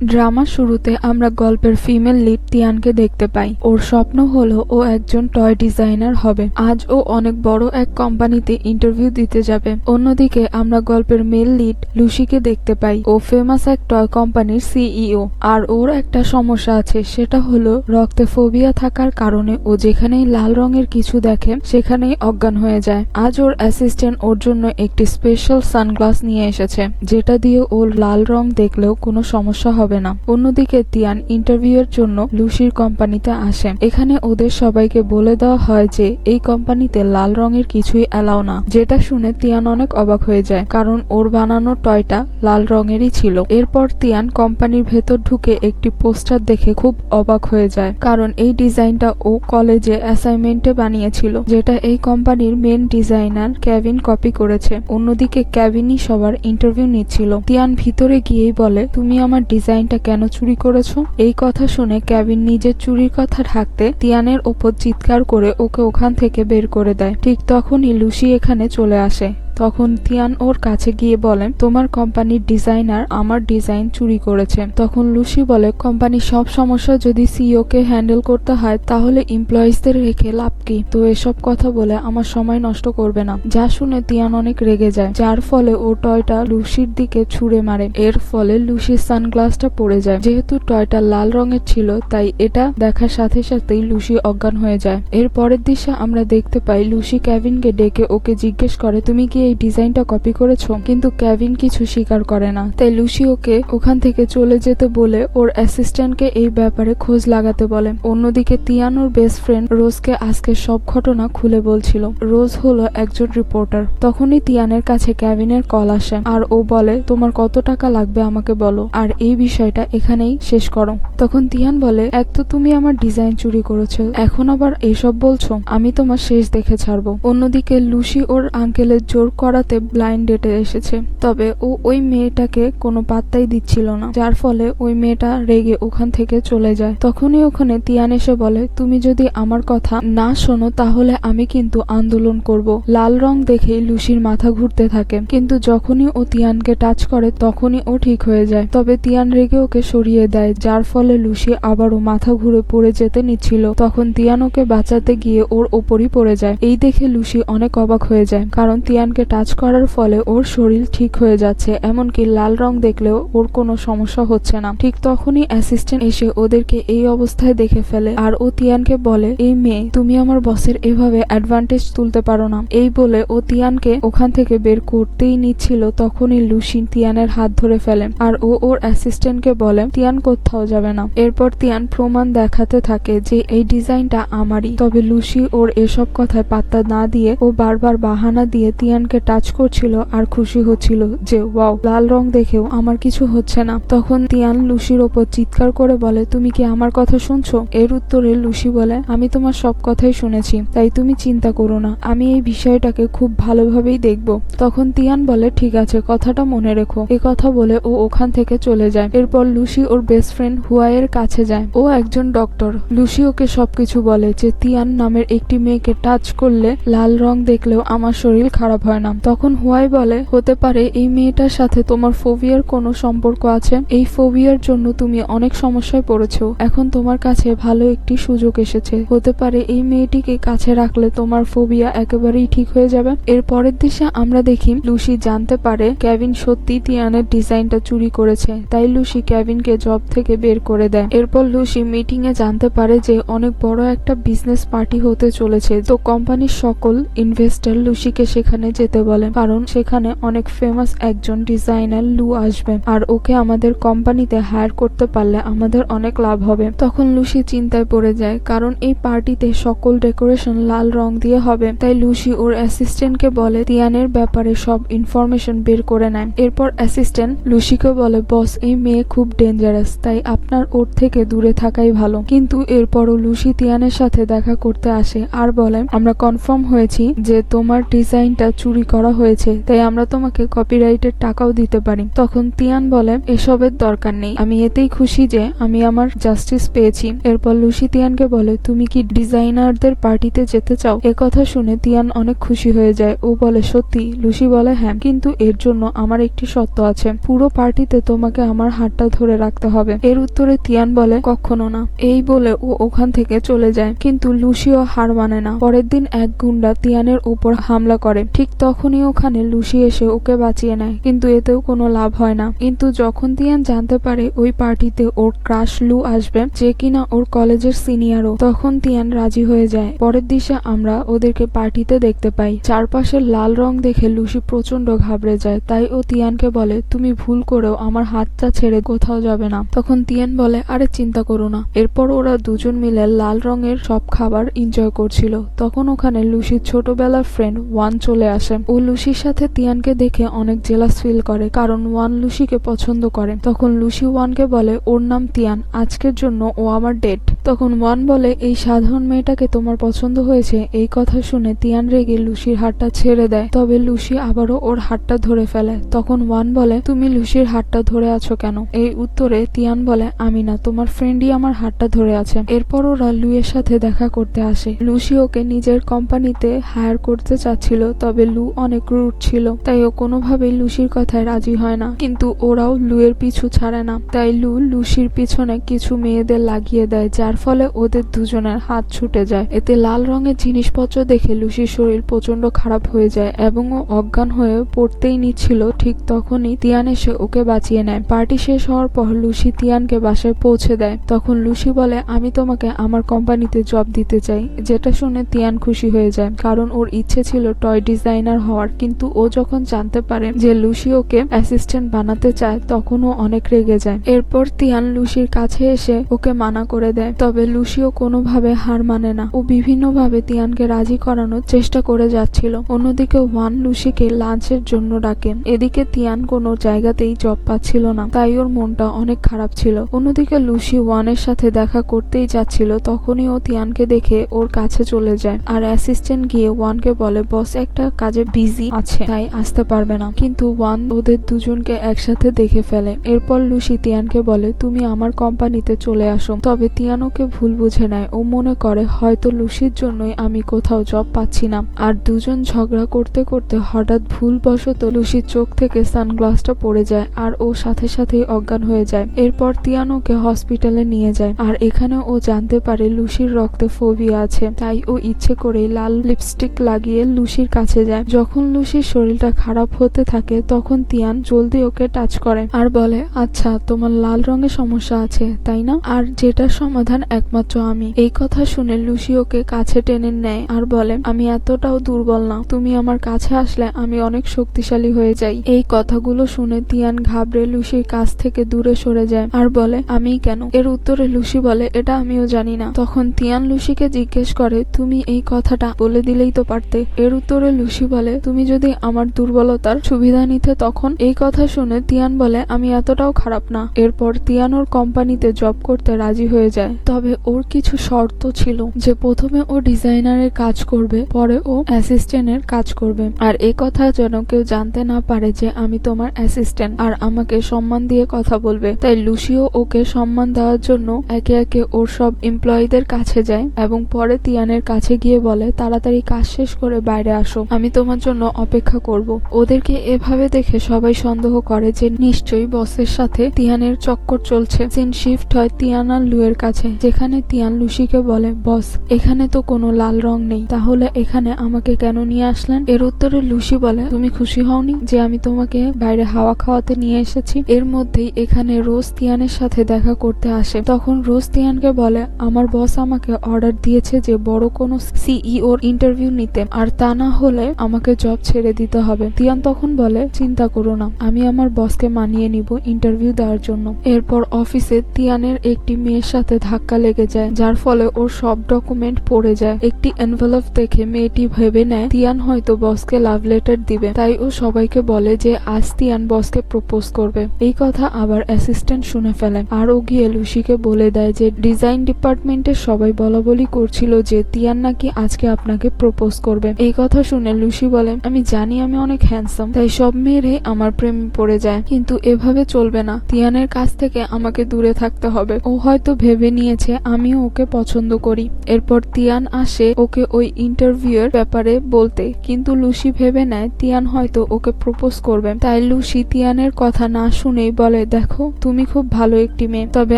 Drama শুরুতে আমরা গল্পের ফিমেল লিড তিয়ানকে দেখতে পাই। ওর স্বপ্ন হলো ও একজন টয় ডিজাইনার হবে। আজ ও অনেক বড় এক কোম্পানিতে ইন্টারভিউ দিতে যাবে। অন্যদিকে আমরা গল্পের মেল লিড লুসিকে দেখতে পাই। ও ফেমাস এক টয় কোম্পানির সিইও। আর ওর একটা সমস্যা আছে, সেটা হলো রক্তে ফোবিয়া থাকার কারণে ও যেখানেই লাল রঙের কিছু দেখে সেখানেই অজ্ঞান হয়ে যায়। আজ ওর অ্যাসিস্ট্যান্ট ওর জন্য একটি স্পেশাল সানগ্লাস নিয়ে এসেছে, যেটা দিয়ে ওর লাল রং দেখলেও কোনো সমস্যা হবে না। অন্যদিকে তিয়ান ইন্টারভিউ এর জন্য লুসির কোম্পানিতে আসে। এখানে ওদের সবাইকে বলে দেওয়া হয় যে এই কোম্পানিতে লাল রঙের কিছুই অ্যালাউ না, যেটা শুনে তিয়ান অনেক অবাক হয়ে যায়, কারণ ওর বানানো টয়টা লাল রঙেরই ছিল। এরপর তিয়ান কোম্পানির ভেতর ঢুকে একটি পোস্টার দেখে খুব অবাক হয়ে যায়, কারণ এই ডিজাইনটা ও কলেজে অ্যাসাইনমেন্টে বানিয়েছিল, যেটা এই কোম্পানির মেন ডিজাইনার কেভিন কপি করেছে। অন্যদিকে কেভিনই সবার ইন্টারভিউ নিচ্ছিল। তিয়ান ভিতরে গিয়েই বলে, তুমি আমার ডিজাইনটা কেন চুরি করেছো? এই কথা শুনে কেভিন নিজের চুরির কথা ঢাকতে তিয়ানের ওপর চিৎকার করে ওকে ওখান থেকে বের করে দেয়। ঠিক তখনই লুসি এখানে চলে আসে। তখন তিয়ান ওর কাছে গিয়ে বলে, তোমার কোম্পানির ডিজাইনার আমার ডিজাইন চুরি করেছে। তখন লুসি বলে, কোম্পানির সব সমস্যা যদি সিইও কে হ্যান্ডেল করতে হয় তাহলে এমপ্লয়িজদের রেখে লাভ কি? তো এসব কথা বলে আমার সময় নষ্ট করবে না। যা শুনে তিয়ান অনেক রেগে যায়, যার ফলে ও টয়টা লুসির দিকে ছুঁড়ে মারে। এর ফলে লুসির সানগ্লাসটা পড়ে যায়। যেহেতু টয়টা লাল রঙের ছিল তাই এটা দেখার সাথে সাথেই লুসি অজ্ঞান হয়ে যায়। এর পরের দৃশ্যে আমরা দেখতে পাই লুসি কেভিনকে ডেকে ওকে জিজ্ঞেস করে, তুমি কি এই ডিজাইনটা কপি করেছো? কিন্তু কেভিন কিছু স্বীকার করে না। তাই লুসি ওকে ওখান থেকে চলে যেতে বলে ওর অ্যাসিস্ট্যান্টকে এই ব্যাপারে খোঁজ লাগাতে বলে। অন্যদিকে তিয়ান ওর বেস্ট ফ্রেন্ড রোজকে আজকে সব ঘটনা খুলে বলছিল। রোজ হলো একজন রিপোর্টার। তখনই তিয়ানের কাছে কেভিনের কল আসে আর ও বলে, তোমার কত টাকা লাগবে আমাকে বলো, আর এই বিষয়টা এখানেই শেষ করো। তখন তিয়ান বলে, এক তো তুমি আমার ডিজাইন চুরি করেছো, এখন আবার এইসব বলছো, আমি তোমার শেষ দেখে ছাড়বো। অন্যদিকে লুসি ওর আঙ্কেলের জোর করাতে ব্লাইন্ড ডেটে এসেছে, তবে ও ওই মেয়েটাকে কোনো পাত্তাই দিচ্ছিল না, যার ফলে ওই মেয়েটা রেগে ওখান থেকে চলে যায়। তখনই ওখানে তিয়ান এসে বলে, তুমি যদি আমার কথা না শোনো তাহলে আমি কিন্তু আন্দোলন করব। লাল রং দেখেই লুসির মাথা ঘুরতে থাকে, কিন্তু যখনই ও তিয়ানকে টাচ করে তখনই ও ঠিক হয়ে যায়। তবে তিয়ান রেগে ওকে সরিয়ে দেয়, যার ফলে লুসি আবারও মাথা ঘুরে পড়ে যেতে নিচ্ছিল। তখন তিয়ান ওকে বাঁচাতে গিয়ে ওর ওপরই পড়ে যায়। এই দেখে লুসি অনেক অবাক হয়ে যায়, কারণ তিয়ানকে টাচ করার ফলে ওর শরীর ঠিক হয়ে যাচ্ছে, এমনকি লাল রং দেখলেও ওর কোনো সমস্যা হচ্ছে না। ঠিক তখনই অ্যাসিস্ট্যান্ট এসে ওদেরকে এই অবস্থায় দেখে ফেলে আর ও তিয়ানকে বলে, এই মেয়ে, তুমি আমার বসের এভাবে অ্যাডভান্টেজ তুলতে পারো না। এই বলে ও তিয়ানকে ওখান থেকে বের করতেই নিচ্ছিল, তখনই লুসি তিয়ানের হাত ধরে ফেলে আর ও ওর অ্যাসিস্ট্যান্টকে বলে, তিয়ান কোথাও যাবে না। এরপর তিয়ান প্রমাণ দেখাতে থাকে যে এই ডিজাইনটা আমারই। তবে লুসি ওর এসব কথায় পাত্তা না দিয়ে ও বারবার বাহানা দিয়ে তিয়ানকে টাচ করছিল আর খুশি হচ্ছিল যে ওয়াও, লাল রং দেখেও আমার কিছু হচ্ছে না। তখন তিয়ান লুসির ওপর চিৎকার করে বলে, তুমি কি আমার কথা শুনছো? এর উত্তরে লুসি বলে, আমি তোমার সব কথাই শুনেছি, তাই তুমি চিন্তা করো না, আমি এই বিষয়টাকে খুব ভালোভাবেই দেখব। তখন তিয়ান বলে, ঠিক আছে, কথাটা মনে রেখো। এ কথা বলে ও ওখান থেকে চলে যায়। এরপর লুসি ওর বেস্ট ফ্রেন্ড হুয়াইয়ের কাছে যায়। ও একজন ডক্টর। লুসি ওকে সবকিছু বলে যে তিয়ান নামের একটি মেয়েকে টাচ করলে লাল রং দেখলেও আমার শরীর খারাপ হয় না। তখন হুয়াই বলে, হতে পারে এই মেয়েটার সাথে তোমার ফোবিয়ার কোনো সম্পর্ক আছে। এই ফোবিয়ার জন্য তুমি অনেক সমস্যায় পড়েছো। এখন তোমার কাছে ভালো একটি সুযোগ এসেছে, হতে পারে এই মেয়েটিকে কাছে রাখলে তোমার ফোবিয়া একেবারেই ঠিক হয়ে যাবে। এর পরের দৃশ্যে আমরা দেখি লুসি জানতে পারে কেভিন সত্যি তিয়ানের ডিজাইনটা চুরি করেছে, তাই লুসি কেভিনকে জব থেকে বের করে দেয়। এরপর লুসি মিটিং এ জানতে পারে যে অনেক বড় একটা বিজনেস পার্টি হতে চলেছে, তো কোম্পানির সকল ইনভেস্টর লুসিকে সেখানে যেতে বলে, কারণ সেখানে অনেক ফেমাস একজন ডিজাইনার লু আসবে আর ওকে আমাদের কোম্পানিতে হায়ার করতে পারলে আমাদের অনেক লাভ হবে। তখন লুসি চিন্তায় পড়ে যায়, কারণ এই পার্টিতে সকল ডেকোরেশন লাল রং দিয়ে হবে। তাই লুসি ওর অ্যাসিস্ট্যান্টকে বলে তিয়ানের ব্যাপারে সব ইনফরমেশন বের করে নেয়। এরপর অ্যাসিস্ট্যান্ট লুসিকে বলে, বস, এই মেয়ে খুব ডেঞ্জারাস, তাই আপনার ওর থেকে দূরে থাকাই ভালো। কিন্তু এরপরও লুসি তিয়ানের সাথে দেখা করতে আসে আর বলে, আমরা কনফার্ম হয়েছি যে তোমার ডিজাইনটা চুরি চুরি করা হয়েছে, তাই আমরা তোমাকে কপিরাইটের টাকাও দিতে পারি। তখন তিয়ান বলে এসবের দরকার নেই, আমি এতেই খুশি যে আমি আমার জাস্টিস পেয়েছি। এরপর লুসি তিয়ানকে বলে তুমি কি ডিজাইনারদের পার্টিতে যেতে চাও? কথা শুনে তিয়ান অনেক খুশি হয়ে যায়। ও বলে সত্যি? লুসি বলে হ্যাঁ, কিন্তু এর জন্য আমার একটি শর্ত আছে, পুরো পার্টিতে তোমাকে আমার হাতটা ধরে রাখতে হবে। এর উত্তরে তিয়ান বলে কখনো না। এই বলে ও ওখান থেকে চলে যায়, কিন্তু লুসিও হার মানে না। পরের দিন এক গুন্ডা তিয়ানের উপর হামলা করে। ঠিক তখনই ওখানে লুসি এসে ওকে বাঁচিয়ে নেয়, কিন্তু এতেও কোনো লাভ হয় না। কিন্তু যখন তিয়ান জানতে পারে ওই পার্টিতে ওর ক্রাশ লু আসবে, যে কিনা ওর কলেজের সিনিয়রও, তখন তিয়ান রাজি হয়ে যায়। পরের দিশে আমরা ওদেরকে পার্টিতে দেখতে পাই। চারপাশে লাল রং দেখে লুসি প্রচন্ড ঘাবড়ে যায়, তাই ও তিয়ানকে বলে তুমি ভুল করেও আমার হাতটা ছেড়ে কোথাও যাবে না। তখন তিয়ান বলে আরে চিন্তা করো না। এরপর ওরা দুজন মিলে লাল রঙের সব খাবার এনজয় করছিল। তখন ওখানে লুসির ছোটবেলার ফ্রেন্ড ওয়ান চলে আসে। ও লুসির সাথে তিয়ানকে দেখে অনেক জেলাস ফিল করে, কারণ ওয়ান লুসিকে পছন্দ করে। তখন লুসি ওয়ানকে বলে ওর নাম তিয়ান, আজকের জন্য ও আমার ডেট। তখন ওয়ান বলে এই সাধারণ মেয়েটাকে তোমার পছন্দ হয়েছে? এই কথা শুনে তিয়ান রেগে লুসির হাতটা ছেড়ে দেয়, তবে লুসি আবারও ওর হাতটা ধরে ফেলে। তখন ওয়ান বলে তুমি লুসির হাতটা ধরে আছো কেন? এই উত্তরে তিয়ান বলে আমি না, তোমার ফ্রেন্ডই আমার হাতটা ধরে আছে। এরপর ওরা লুয়ের সাথে দেখা করতে আসে। লুসি ওকে নিজের কোম্পানিতে হায়ার করতে চাচ্ছিল, তবে লু অনেক রুড ছিল, তাই ও কোনোভাবেই লুসির কথায় রাজি হয় না। কিন্তু ওরাও লুয়ের পিছু ছাড়ে না, তাই লু লুসির পিছনে কিছু মেয়েদের লাগিয়ে দেয়, যার ফলে ওদের দুজনের হাত ছুটে যায়। এতে লাল রঙের জিনিসপত্র দেখে লুসির শরীর প্রচন্ড খারাপ হয়ে যায় এবং ও অজ্ঞান হয়ে পড়তেই নিচ্ছিল। ঠিক তখনই তিয়ান এসে ওকে বাঁচিয়ে নেয়। পার্টি শেষ হওয়ার পর লুসি তিয়ানকে বাসায় পৌঁছে দেয়। তখন লুসি বলে আমি তোমাকে আমার কোম্পানিতে জব দিতে চাই। যেটা শুনে তিয়ান খুশি হয়ে যায়, কারণ ওর ইচ্ছে ছিল টয় ডিজাইনার হওয়ার। কিন্তু ও যখন জানতে পারে যে লুসি ওকে অ্যাসিস্ট্যান্ট বানাতে চায়, তখন ও অনেক রেগে যায়। এরপর তিয়ান লুসির কাছে এসে ওকে মানা করে দেয়, তবে লুসিও কোনোভাবে হার মানে না। ও বিভিন্নভাবে তিয়ানকে রাজি করানোর চেষ্টা করে যাচ্ছিল। অন্যদিকে ওয়ান লুসিকে লাঞ্চের জন্য ডাকে। এদিকে তিয়ান কোনো জায়গাতেই জব পাচ্ছিল না, তাই ওর মনটা অনেক খারাপ ছিল। অন্যদিকে লুসি ওয়ানের সাথে দেখা করতেই যাচ্ছিল, তখনই ও তিয়ানকে দেখে ওর কাছে চলে যায়। আর অ্যাসিস্ট্যান্ট গিয়ে ওয়ানকে বলে বস একটা কাজে বিজি আছে, তাই আসতে পারবে না। কিন্তু ওয়ান ওদের দুজনকে একসাথে দেখে ফেলে। এরপর লুসি তিয়ানকে বলে তুমি আমার কোম্পানিতে চলে আসো। তবে তিয়ান ওকে ভুল বুঝে নেয়। ও মনে করে হয়তো লুসির জন্যই আমি কোথাও জব পাচ্ছি না। আর দুজন ঝগড়া করতে করতে হঠাৎ ভুলবশত লুসির চোখ থেকে সানগ্লাসটা পড়ে যায়, আর ও সাথে সাথেই অজ্ঞান হয়ে যায়। এরপর তিয়ান ওকে হসপিটালে নিয়ে যায়। আর এখানে ও জানতে পারে লুসির রক্তে ফোবিয়া আছে, তাই ও ইচ্ছে করে লাল লিপস্টিক লাগিয়ে লুসির কাছে যায়। যখন লুসির শরীরটা খারাপ হতে থাকে, তখন তিয়ান জলদি ওকে টাচ করে আর বলে আচ্ছা তোমার লাল রঙের সমস্যা আছে তাই না, আর যেটার সমাধান একমাত্র আমি। এই কথা শুনে লুসি ওকে কাছে টেনে নেয় আর বলে আমি এতটাও দুর্বল না, তুমি আমার কাছে আসলে আমি অনেক শক্তিশালী হয়ে যাই। এই কথাগুলো শুনে তিয়ান ঘাবড়ে লুসির কাছ থেকে দূরে সরে যায় আর বলে আমি কেন? এর উত্তরে লুসি বলে এটা আমিও জানি না। তখন তিয়ান লুসিকে জিজ্ঞেস করে তুমি এই কথাটা বলে দিলেই তো পারতে। এর উত্তরে লুসি বলে তুমি যদি আমার দুর্বলতার সুবিধা নিতে তখন। এই কথা শুনে তিয়ান বলে আমি এতটাও খারাপ না। এরপর তিয়ান ওর কোম্পানিতে জব করতে রাজি হয়ে যায়, তবে ওর কিছু শর্ত ছিল, যে প্রথমে ও ডিজাইনারের কাজ করবে, পরে ও অ্যাসিস্ট্যান্টের কাজ করবে। আর এ কথা যেন কেউ জানতে না পারে যে আমি তোমার অ্যাসিস্ট্যান্ট, আর আমাকে সম্মান দিয়ে কথা বলবে। তাই লুসিও ওকে সম্মান দেওয়ার জন্য একে একে ওর সব এমপ্লয়ীদের কাছে যায় এবং পরে তিয়ানের কাছে গিয়ে বলে তাড়াতাড়ি কাজ শেষ করে বাইরে আসো, আমি তোমার জন্য অপেক্ষা করব। ওদেরকে এভাবে দেখে সবাই সন্দেহ করে যে নিশ্চয়ই বসের সাথে তিয়ানের চক্কর চলছে। সিন শিফট হয় তিয়ান আর লুয়ের কাছে, যেখানে তিয়ান লুসিকে বলে বস এখানে তো কোনো লাল রং নেই, তাহলে এখানে আমাকে কেন নিয়ে আসলেন? এর উত্তরে লুসি বলে তুমি খুশি হওনি যে আমি তোমাকে বাইরে হাওয়া খাওয়াতে নিয়ে এসেছি? এর মধ্যেই এখানে রোজ তিয়ানের সাথে দেখা করতে আসে। তখন রোজ তিয়ানকে বলে আমার বস আমাকে অর্ডার দিয়েছে যে বড় কোনো সিইওর ইন্টারভিউ নিতে, আর তা না হলে আমাকে জব ছেড়ে দিতে হবে। তিয়ান তখন বলে চিন্তা করো না, আমি আমার বসকে মানিয়ে নিব ইন্টারভিউ দেওয়ার জন্য। এরপর অফিসে তিয়ানের একটি মেয়ের সাথে ধাক্কা ধাক্কা লেগে যায়, যার ফলে ওর সব ডকুমেন্ট পড়ে যায়। একটি এনভেলপ দেখে মেয়েটি ভেবে নেয় তিয়ান হয়তো বসকে লাভ লেটার দিবে, তাই ও সবাইকে বলে যে আজ তিয়ান বসকে প্রপোজ করবে। এই কথা আবার অ্যাসিস্ট্যান্ট শুনে ফেলে, আর ও গিয়ে লুসিকে বলে দেয় যে ডিজাইন ডিপার্টমেন্টের সবাই বলাবলি করছিল যে তিয়ান নাকি আজকে আপনাকে প্রপোজ করবে। এই কথা শুনে লুসি বলে, আমি জানি আমি অনেক হ্যান্ডসাম, তাই সব মেয়েরাই আমার প্রেমে পড়ে যায়, কিন্তু এভাবে চলবে না। তিয়ানের কাছ থেকে আমাকে দূরে থাকতে হবে। ও হয়তো ভেবে নিয়েছে আমিও ওকে পছন্দ করি। এরপর তিয়ান আসে ওকে ওই ইন্টারভিউ এর ব্যাপারে বলতে, কিন্তু লুসি ভেবে নেয় তিয়ান হয়তো ওকে প্রপোজ করবে। তাই লুসি তিয়ানের কথা না শুনেই বলে, দেখো তুমি খুব ভালো একটি মেয়ে, তবে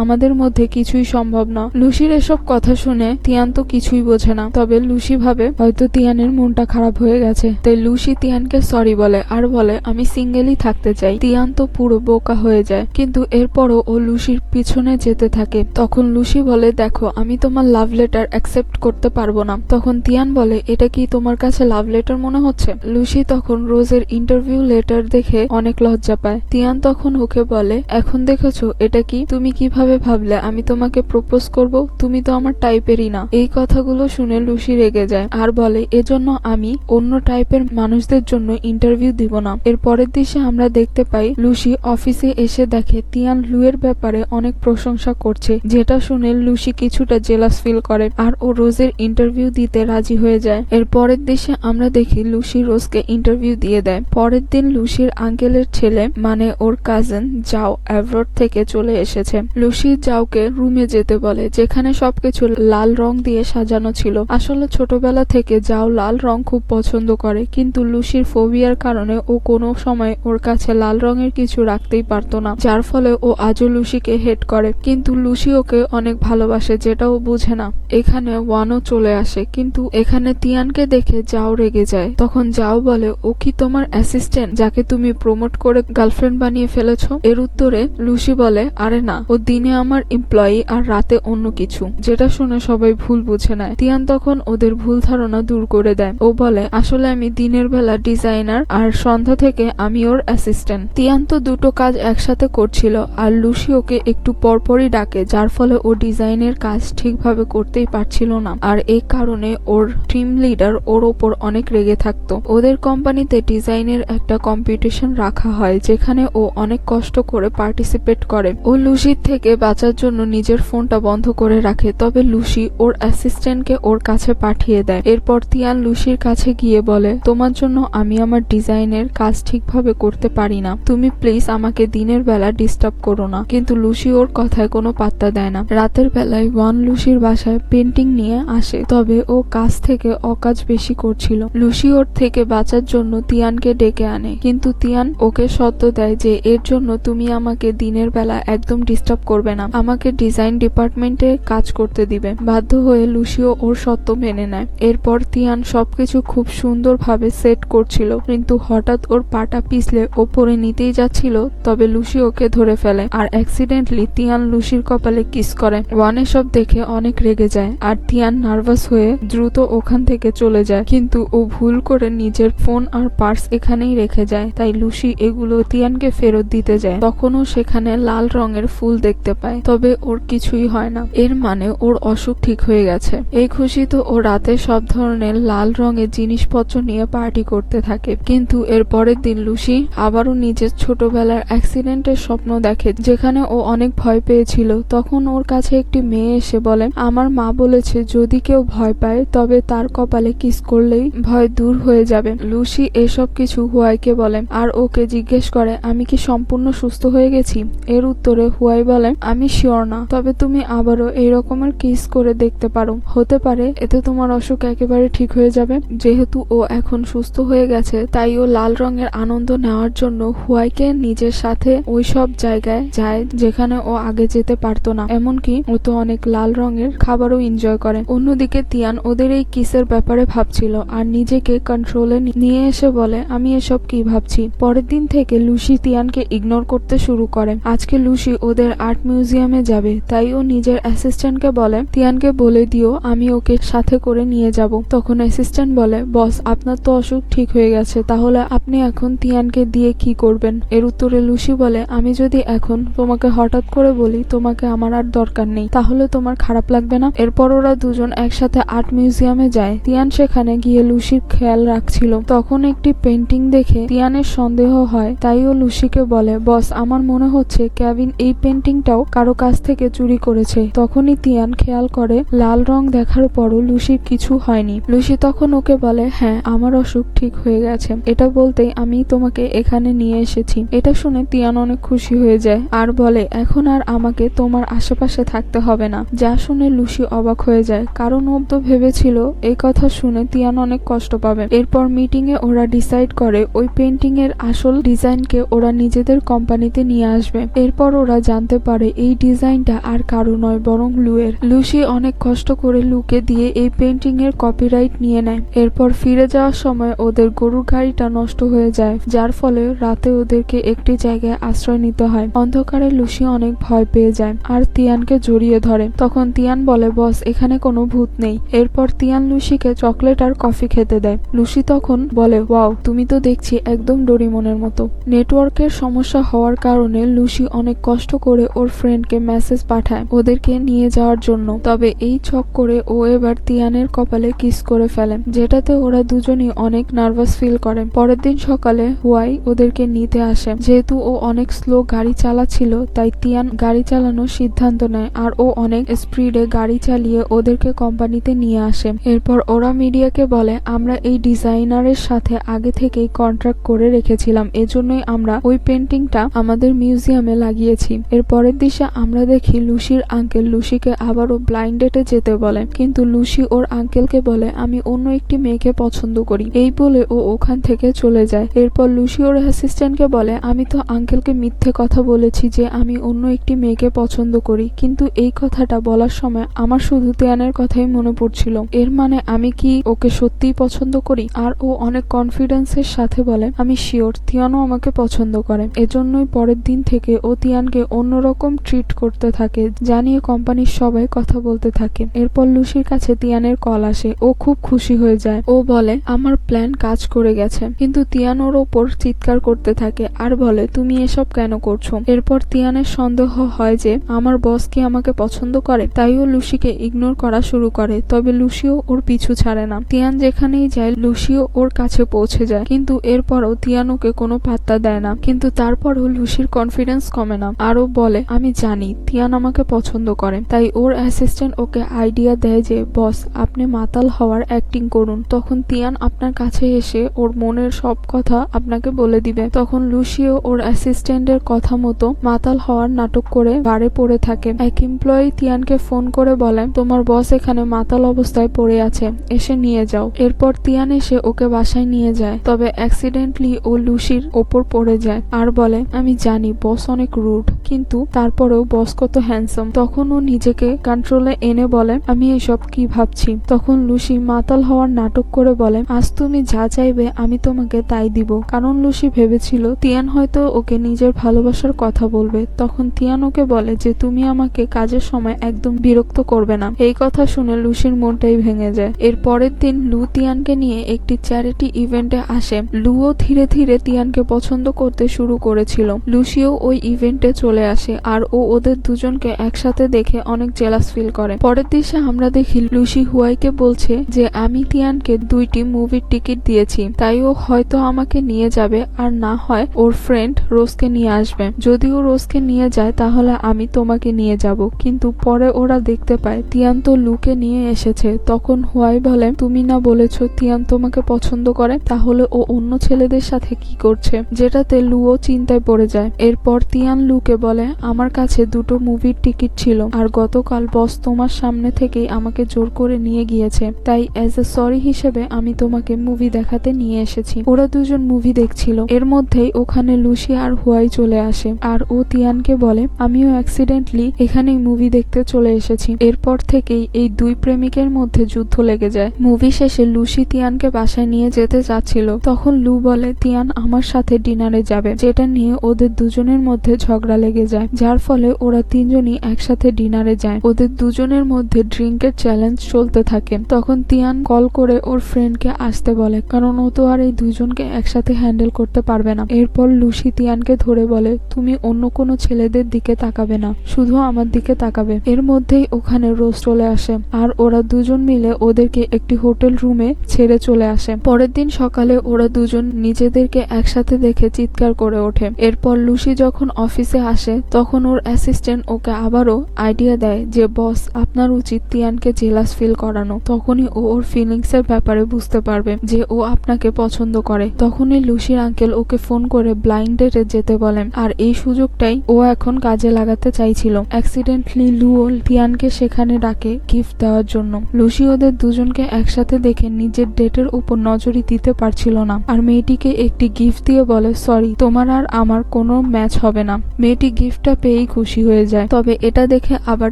আমাদের মধ্যে কিছুই সম্ভব না। লুসির এসব কথা শুনে তিয়ান তো কিছুই বোঝে না, তবে লুসি ভাবে হয়তো তিয়ানের মনটা খারাপ হয়ে গেছে। তাই লুসি তিয়ানকে সরি বলে আর বলে আমি সিঙ্গেলই থাকতে চাই। তিয়ান তো পুরো বোকা হয়ে যায়, কিন্তু এরপরও ও লুসির পিছনে যেতে থাকে। তখন লুসি বলে, দেখো আমি তোমার লাভ লেটার অ্যাকসেপ্ট করতে পারবো না। তখন তিয়ান বলে, এটা কি তোমার কাছে লাভ লেটার মনে হচ্ছে? লুসি তখন রোজের ইন্টারভিউ লেটার দেখে অনেক লজ্জা পায়। তিয়ান তখন ওকে বলে, এখন দেখেছো এটা কি? তুমি কিভাবে ভাবলে আমি তোমাকে প্রপোজ করব? তুমি তো আমার টাইপেরই না। এই কথাগুলো শুনে লুসি রেগে যায় আর বলে, এজন্য আমি অন্য টাইপের মানুষদের জন্য ইন্টারভিউ দিব না। এর পরের দৃশ্যে আমরা দেখতে পাই লুসি অফিসে এসে দেখে তিয়ান লুয়ের ব্যাপারে অনেক প্রশংসা করছে, যেটা শুনে লুসি কিছুটা জেলাস ফিল করে আর ও রোজের ইন্টারভিউ দিতে রাজি হয়ে যায়। এর পরের দৃশ্যে আমরা দেখি লুসি রোজকে ইন্টারভিউ দিয়ে দেয়। পরের দিন লুসির আঙ্কেলের ছেলে মানে ওর কাজিন জাও অ্যাব্রড থেকে চলে এসেছে। লুসি জাওকে রুমে যেতে বলে, যেখানে সবকিছু লাল রং দিয়ে সাজানো ছিল। আসলে ছোটবেলা থেকে জাও লাল রং খুব পছন্দ করে, কিন্তু লুসির ফোবিয়ার কারণে ও কোনো সময় ওর কাছে লাল রঙের কিছু রাখতেই পারতো না, যার ফলে ও আজও লুসিকে হেট করে। কিন্তু লুসি ওকে অনেক ভালোবাসে, যেটা ও বুঝে না। এখানে ওয়ানও চলে আসে, কিন্তু এখানে তিয়ানকে দেখে জাও রেগে যায়। তখন জাও বলে, ও কি তোমার অ্যাসিস্ট্যান্ট যাকে তুমি প্রমোট করে গার্লফ্রেন্ড বানিয়ে ফেলেছো? এর উত্তরে লুসি বলে, আরে না, ও দিনে আমার এমপ্লয়ি আর রাতে অন্য কিছু। যেটা শুনে সবাই ভুল বুঝে নেয়। তিয়ান তখন ওদের ভুল ধারণা দূর করে দেয়। ও বলে, আসলে আমি দিনের বেলা ডিজাইনার আর সন্ধ্যা থেকে আমি ওর অ্যাসিস্ট্যান্ট। তিয়ান তো দুটো কাজ একসাথে করছিল, আর লুসি ওকে একটু পরপরই ডাকে, যার ফলে ও ডিজাইনের কাজ ঠিকভাবে করতেই পারছিল না। আর এই কারণে ওর টিম লিডার ওর ওপর অনেক রেগে থাকতো। ওদের কোম্পানিতে ডিজাইনের একটা কম্পিটিশন রাখা হয়, যেখানে ও অনেক কষ্ট করে পার্টিসিপেট করে। ও লুসির থেকে বাঁচার জন্য নিজের ফোনটা বন্ধ করে রাখে, তবে লুসি ওর অ্যাসিস্ট্যান্টকে ওর কাছে পাঠিয়ে দেয়। এরপর তিয়ান লুসির কাছে গিয়ে বলে, তোমার জন্য আমি আমার ডিজাইনের কাজ ঠিকভাবে করতে পারি না, তুমি প্লিজ আমাকে দিনের বেলা ডিস্টার্ব করো না। কিন্তু লুসি ওর কথায় কোনো পাত্তা দেয় না। রাতের বেলায় ওয়ান লুসির বাসায় পেন্টিং নিয়ে আসে, তবে ও কাজ থেকে অকাজ বেশি করছিল। লুসি ওর থেকে বাঁচার জন্য তিয়ানকে ডেকে আনে, কিন্তু তিয়ান ওকে শর্ত দেয় যে এর জন্য তুমি আমাকে দিনের বেলা একদম ডিস্টার্ব করবে না, আমাকে ডিজাইন ডিপার্টমেন্টে কাজ করতে দিবে। বাধ্য হয়ে লুসিও ওর শর্ত মেনে নেয়। এরপর তিয়ান সবকিছু খুব সুন্দরভাবে সেট করছিল, কিন্তু হঠাৎ ওর পাটা পিছলে ওপরে নিতেই যাচ্ছিল, তবে লুসি ওকে ধরে ফেলে আর অ্যাক্সিডেন্টলি তিয়ান লুসির কপালে কিস করে। ওয়ান এসব দেখে অনেক রেগে যায় আর তিয়ান নার্ভাস হয়ে দ্রুত ওখান থেকে চলে যায়, কিন্তু ও ভুল করে নিজের ফোন আর পার্স এখানেই রেখে যায়। তাই লুসি এগুলো তিয়ানকে ফেরত দিতে যায়। তখনও সেখানে লাল রঙের ফুল দেখতে পায়, তবে ওর কিছুই হয় না। এর মানে ওর অসুখ ঠিক হয়ে গেছে। এই খুশিতে ও রাতে সব ধরনের লাল রঙের জিনিসপত্র নিয়ে পার্টি করতে থাকে। কিন্তু এর পরের দিন লুসি আবারও নিজের ছোটবেলার অ্যাক্সিডেন্টের স্বপ্ন দেখে, যেখানে ও অনেক ভয় পেয়েছিল। তখন ওর কাছে একটি মেয়ে এসে বলে, আমার মা বলেছে যদি কেউ ভয় পায় তবে তার কপালে কিস করলেই ভয় দূর হয়ে যাবে। লুসি এসব কিছু হুয়াইকে বলে আর ওকে জিজ্ঞেস করে, আমি কি সম্পূর্ণ সুস্থ হয়ে গেছি? এর উত্তরে হুয়াই বলে, আমি শিওর না, তবে তুমি আবারও এই রকমের কিস করে দেখতে পারো, হতে পারে এতে তোমার অসুখ একেবারে ঠিক হয়ে যাবে। যেহেতু ও এখন সুস্থ হয়ে গেছে, তাই ও লাল রঙের আনন্দ নেওয়ার জন্য হুয়াইকে নিজের সাথে ওই সব জায়গায় যায় যেখানে ও আগে যেতে পারতো না। এমনকি ও তো অনেক লাল রঙের খাবারও এনজয় করে। অন্যদিকে তিয়ান ওদের এই কিসের ব্যাপারে ভাবছিল আর নিজেকে কন্ট্রোলে নিয়ে এসে বলে, আমি এসব কি ভাবছি। পরের দিন থেকে লুসি তিয়ানকে ইগনোর করতে শুরু করে। আজকে লুসি ওদের আর্ট মিউজিয়ামে যাবে, তাই ও নিজের অ্যাসিস্ট্যান্টকে বলে, তিয়ানকে বলে দিও আমি ওকে সাথে করে নিয়ে যাব। তখন অ্যাসিস্ট্যান্ট বলে, বস আপনার তো অসুখ ঠিক হয়ে গেছে, তাহলে আপনি এখন তিয়ানকে দিয়ে কি করবেন? এর উত্তরে লুসি বলে, আমি যদি এখন তোমাকে হঠাৎ করে বলি তোমাকে আমার আর দরকার দরকার নেই, তাহলে তোমার খারাপ লাগবে না? এরপর ওরা দুজন একসাথে আর্ট মিউজিয়ামে যায়। তিয়ান সেখানে গিয়ে লুসির খেয়াল রাখছিল। তখন একটি পেন্টিং দেখে তিয়ানের সন্দেহ হয়, তাই ও লুসিকে বলে, বস আমার মনে হচ্ছে কেভিন এই পেন্টিংটাও কারো কাছ থেকে চুরি করেছে। তখনই তিয়ান খেয়াল করে লাল রং দেখার পরও লুসির কিছু হয়নি। লুসি তখন ওকে বলে, হ্যাঁ আমার অসুখ ঠিক হয়ে গেছে, এটা বলতেই আমি তোমাকে এখানে নিয়ে এসেছি। এটা শুনে তিয়ান অনেক খুশি হয়ে যায় আর বলে, এখন আর আমাকে তোমার আশেপাশে থাকতে হবে না। যা শুনে লুসি অবাক হয়ে যায়, কারণ ও তো ভেবেছিল এই কথা শুনে তিয়ান অনেক কষ্ট পাবে। এরপর মিটিং এ ওরা ডিসাইড করে ওই পেন্টিং এর আসল ডিজাইনকে ওরা নিজেদের কোম্পানিতে নিয়ে আসবে। এরপর ওরা জানতে পারে এই ডিজাইনটা আর কারো নয় বরং লুয়ের। লুসি অনেক কষ্ট করে লুকে দিয়ে এই পেন্টিং এর কপিরাইট নিয়ে নেয়। এরপর ফিরে যাওয়ার সময় ওদের গরুর গাড়িটা নষ্ট হয়ে যায়, যার ফলে রাতে ওদেরকে একটি জায়গায় আশ্রয় নিতে হয়। অন্ধকারে লুসি অনেক ভয় পেয়ে যায় আর তিয়ানকে জড়িয়ে ধরে। তখন তিয়ান বলে, বস এখানে কোনো ভূত নেই। এরপর তিয়ান লুসিকে চকলেট আর কফি খেতে দেয়। লুসি তখন বলে, ওয়াও তুমি তো দেখছি একদম ডোরিমনের মতো। নেটওয়ার্কের সমস্যা হওয়ার কারণে লুসি অনেক কষ্ট করে ওর ফ্রেন্ডকে মেসেজ পাঠায় ওদেরকে নিয়ে যাওয়ার জন্য। তবে এই ছক করে ও এবার তিয়ানের কপালে কিস করে ফেলে, যেটাতে ওরা দুজনই অনেক নার্ভাস ফিল করে। পরের দিন সকালে হুয়াই ওদেরকে নিতে আসে। যেহেতু ও অনেক স্লো গাড়ি চালাচ্ছিল তাই তিয়ান গাড়ি চালানোর সিদ্ধান্ত নেয় আর ও অনেক স্পিডে গাড়ি চালিয়ে ওদেরকে কোম্পানিতে নিয়ে আসে। এরপর ওরা মিডিয়াকে বলে, আমরা এই ডিজাইনারের সাথে আগে থেকেই কন্ট্রাক্ট করে রেখেছিলাম, এজন্যই আমরা ওই পেন্টিংটা আমাদের মিউজিয়ামে লাগিয়েছি। এর পরের দিশে আমরা দেখি লুসির আঙ্কেল লুসিকে আবারও ব্লাইন্ড ডেটে যেতে বলে, কিন্তু লুসি ওর আঙ্কেলকে বলে, আমি অন্য একটি মেয়েকে পছন্দ করি। এই বলে ও ওখান থেকে চলে যায়। এরপর লুসি ওর অ্যাসিস্ট্যান্টকে বলে, আমি তো আঙ্কেলকে মিথ্যে কথা বলেছি যে আমি অন্য একটি মেয়েকে পছন্দ করি, কিন্তু এই কথাটা বলার সময় আমার শুধু তিয়ানের কথাই মনে পড়ছিল। এর মানে আমি কি ওকে সত্যিই পছন্দ করি? আর ও অনেক কনফিডেন্সের সাথে বলে, আমি শিওর তিয়ানও আমাকে পছন্দ করে। এজন্যই পরের দিন থেকে ও তিয়ানকে অন্যরকম ট্রিট করতে থাকে, জানিয়ে কোম্পানির সবাই কথা বলতে থাকে। এরপর লুসির কাছে তিয়ানের কল আসে। ও খুব খুশি হয়ে যায়। ও বলে, আমার প্ল্যান কাজ করে গেছে। কিন্তু তিয়ান ওর ওপর চিৎকার করতে থাকে আর বলে, তুমি এসব কেন করছো? এরপর তিয়ানের সন্দেহ হয় যে আমার বস কি আমাকে পছন্দ করে, তাই ও লুসিকে ইগনোর করা শুরু করে। তবে লুসিও ওর পিছু ছাড়ে না। তিয়ান যেখানেই যায় লুসিও ওর কাছে পৌঁছে যায়, কিন্তু এরপরও তিয়ান ওকে কোনো পাত্তা দেয় না। কিন্তু তারপরও লুসির কনফিডেন্স কমে না। আরও বলে, আমি জানি তিয়ান আমাকে পছন্দ করে। তাই ওর অ্যাসিস্ট্যান্ট ওকে আইডিয়া দেয় যে বস আপনি মাতাল হওয়ার অ্যাক্টিং করুন, তখন তিয়ান আপনার কাছে এসে ওর মনের সব কথা আপনাকে বলে দিবে। তখন লুসিও ওর অ্যাসিস্ট্যান্টের কথা মতো মাতাল হওয়ার নাটক করে বারে পড়ে থাকে। এক এমপ্লয়ি তিয়ানকে ফোন করে বলে, তোমার বস এখানে মাতাল অবস্থায় পড়ে আছে, এসে নিয়ে যাও। এরপর তিয়ান এসে ওকে বাসায় নিয়ে যায়। তবে অ্যাক্সিডেন্টলি ও লুসির ওপর পড়ে যায় আর বলে, আমি জানি বস অনেক রুড, কিন্তু তারপরেও বস কত হ্যান্ডসাম। তখন ও নিজেকে কন্ট্রোলে এনে বলে, আমি এসব কি ভাবছি। তখন লুসি মাতাল হওয়ার নাটক করে বলে, আজ তুমি যা চাইবে আমি তোমাকে তাই দিব। কারণ লুসি ভেবেছিল তিয়ান হয়তো ওকে নিজের ভালোবাসার কথা বলবে। তখন তিয়ান ওকে বলে যে তুমি আমাকে কাজের সময় একদম বিরক্ত করবে না। এই কথা শুনে লুসির মনটাই ভেঙে যায়। এর পরের দিন লু তিয়ানকে নিয়ে একটি চ্যারিটি ইভেন্টে আসে। লুও ধীরে ধীরে তিয়ানকে পছন্দ করতে শুরু করেছিল। লুসিও ওই ইভেন্টে চলে আসে আর ও ওদের দুজনকে একসাথে দেখে অনেক জেলাস ফিল করে। পরের দিশে আমরা দেখি লুসি হুয়াইকে বলছে যে আমি তিয়ানকে 2টি মুভির টিকিট দিয়েছি, তাই ও হয়তো আমাকে নিয়ে যাবে আর না হয় ওর ফ্রেন্ড রোজকে নিয়ে আসবে। যদি ও রোজকে নিয়ে যায় তাহলে আমি তোমাকে নিয়ে যাব। কিন্তু পরে ওরা দেখতে পায় তিয়ান তো লুকে নিয়ে এসেছে। তখন হুয়াই বলে, তুমি না বলেছো তিয়ান তোমাকে পছন্দ করে, তাহলে ও অন্য ছেলেদের সাথে কি করছে? যেটাতে লুও চিন্তায় পড়ে যায়। এরপর তিয়ান লুকে বলে, আমার কাছে 2টো মুভির টিকিট ছিল আর গতকাল বস তোমার সামনে থেকেই আমাকে জোর করে নিয়ে গিয়েছে, তাই অ্যাজ এ সরি হিসেবে আমি তোমাকে মুভি দেখাতে নিয়ে এসেছি। ওরা দুজন মুভি দেখছিল। এর মধ্যেই ওখানে লুসি আর হুয়াই চলে আসে আর ও তিয়ানকে বলে, আমিও অ্যাক্সিডেন্টলি এখানেই মুভি দেখতে চলে এসেছি। এরপর থেকেই এই দুই প্রেমিকের মধ্যে যুদ্ধ লেগে যায়। মুভি শেষে লুসি তিয়ানকে বাসায় নিয়ে যেতে চাচ্ছিল। তখন লু বলে, তিয়ান আমার সাথে ডিনারে যাবে, যেটা নিয়ে ওদের দুজনের মধ্যে ঝগড়া লেগে যায়, যার ফলে ওরা তিনজনই একসাথে ডিনারে যায়। ওদের দুজনের মধ্যে ড্রিঙ্কের চ্যালেঞ্জ চলতে থাকে। তখন তিয়ান কল করে ওর ফ্রেন্ডকে আসতে বলে, কারণ ও তো আর এই দুজনকে একসাথে হ্যান্ডেল করতে পারবে না। এরপর লুসি তিয়ানকে ধরে বলে, তুমি অন্য কোনো ছেলেদের দিকে তাকাবে না, শুধু আমাদের তোমার দিকে তাকাবে। এর মধ্যেই ওখানে রোজ চলে আসে আর ওরা দুজন মিলে ওদেরকে একটি হোটেল রুমে ছেড়ে চলে আসে। পরের দিন সকালে ওরা দুজন নিজেদেরকে একসাথে দেখে চিৎকার করে ওঠে। এরপর লুসি যখন অফিসে আসে তখন ওর অ্যাসিস্ট্যান্ট ওকে আবারও আইডিয়া দেয় যে বস, আপনার উচিত তিয়ানকে জেলাস ফিল করানো। তখনই ও ওর ফিলিংস এর ব্যাপারে বুঝতে পারবে যে ও আপনাকে পছন্দ করে। তখনই লুসির আঙ্কেল ওকে ফোন করে ব্লাইন্ড ডেটে যেতে বলেন আর এই সুযোগটাই ও এখন কাজে লাগাতে চাইছিল। অ্যাক্সিডেন্টলি লুও তিয়ানকে সেখানে ডাকে গিফট দেওয়ার জন্য। লুসি ওদের দুজনকে একসাথে দেখে নিজের ডেটের উপর নজরই দিতে পারছিল না আর মেয়েটিকে একটি গিফট দিয়ে বলে, সরি, তোমার আর আমার কোনো ম্যাচ হবে না। মেয়েটি গিফটটা পেয়েই খুশি হয়ে যায়। তবে এটা দেখে আবার